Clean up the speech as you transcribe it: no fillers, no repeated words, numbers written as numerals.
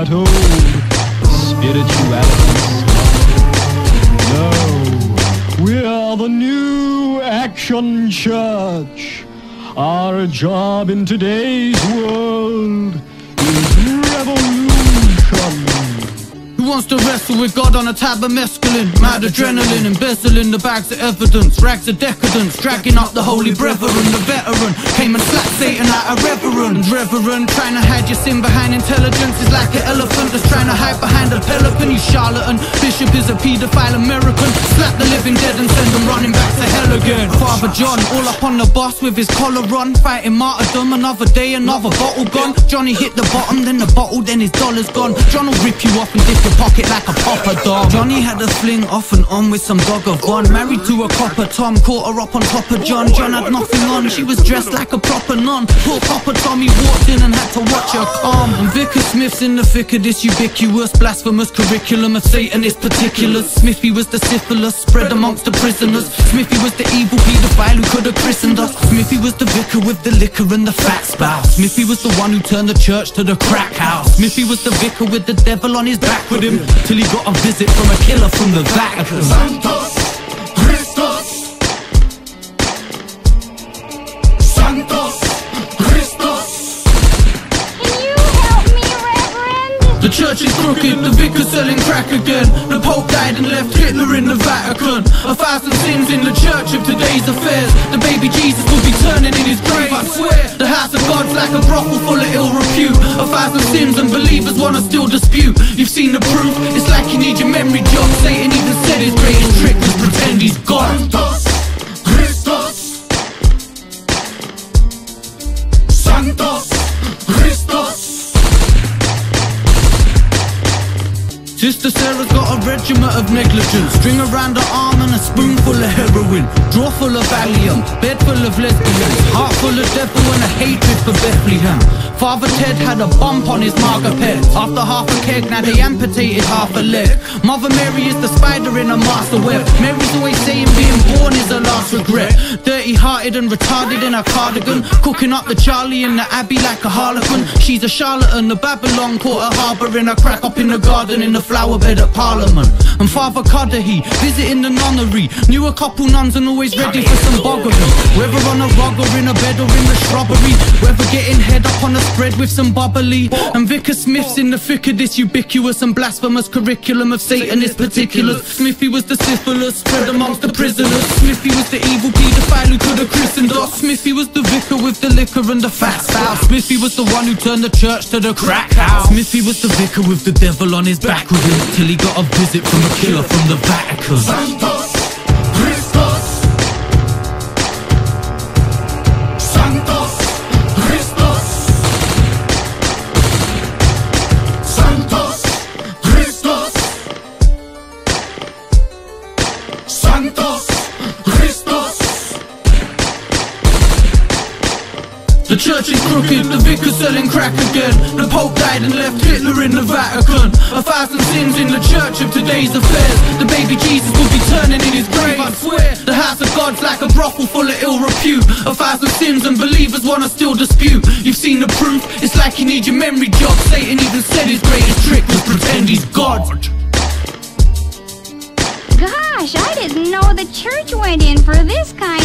that old spirituality stuff. No, we are the new Action Church. Our job in today's world is revolution. Who wants to wrestle with God on a tab of mescaline? Mad adrenaline, embezzling the bags of evidence, rags of decadence, dragging up the holy brethren. The veteran came and slapped Satan out of reverend. Reverend, trying to hide your sin behind intelligence is like an elephant that's trying to hide behind a pelican. You charlatan, bishop is a paedophile American. Slap the living dead and send them running back to hell again. Father John, all up on the bus with his collar on, fighting martyrdom. Another day, another bottle gone. Johnny hit the bottom, then the bottle, then his dollar's gone. John will rip you off and dip your pocket like a popper dog. Johnny had a fling off and on with some dog of one. Married to a copper Tom, caught her up on top of John. John had nothing on, she was dressed like a proper nun. Poor Papa Tommy walked in and had to watch her calm. And Vicar Smith's in the thick of this ubiquitous blasphemous curriculum of Satanist particulars. Smithy was the syphilis spread amongst the prisoners. Smithy was the evil paedophile who could have christened us. Smithy was the vicar with the liquor and the fat spouse. Smithy was the one who turned the church to the crack house. Smithy was the vicar with the devil on his back with him, till he got a visit from a killer from the Vatican. Santons Christos, Santons Christos. Can you help me, Reverend? The church is crooked, the vicar's selling crack again. The Pope died and left Hitler in the Vatican. 1,000 sins in the church of today's affairs. The baby Jesus will be turning in his grave, I swear. The house of God's like a brothel full of ill repute. 1,000 sins and believers wanna still dispute. You've seen the proof, it's like you need your memory jog. Satan even said his greatest trick was pretend he's God. Santons Christos, Santons Christos. Sister Sarah's got a regiment of negligence. String around her arm and a spoonful of heroin. Drawer full of Valium, bed full of lesbians. Heart full of devil and a hatred for Bethlehem. Father Ted had a bump on his margapet. After half a keg, now they amputated half a leg. Mother Mary is the spider in a master web. Mary's always saying being born is her last regret. Dirty-hearted and retarded in her cardigan, cooking up the Charlie in the Abbey like a harlequin. She's a charlatan, the Babylon caught her harbouring a crack up in the garden in the flower bed at Parliament. And Father Cudahy, visiting the nunnery, knew a couple nuns and always ready for some boggery. Whether on a rug or in a bed or in the shrubbery, whether getting head up on a spread with some bubbly. And Vicar Smith's in the thick of this ubiquitous and blasphemous curriculum of Satanist particulars. Smithy was the syphilis spread amongst the prisoners. Smithy was the evil paedophile who could have christened us. Smithy was the vicar with the liquor and the fat spouse. Smithy was the one who turned the church to the crack house. Smithy was the vicar with the devil on his back with him, till he got a visit from a killer from the Vatican. Santons Christos, Santons Christos, Santons Christos, Santons Christos. The church is crooked, the vicar's selling crack again. The Pope died and left Hitler in the Vatican. 1,000 sins in the church of today's affairs. The baby Jesus will be turning in his grave, I swear. The house of God's like a brothel full of ill repute. 1,000 sins and believers wanna still dispute. You've seen the proof, it's like you need your memory jog. Satan even said his greatest trick was pretend he's God. Gosh, I didn't know the church went in for this kind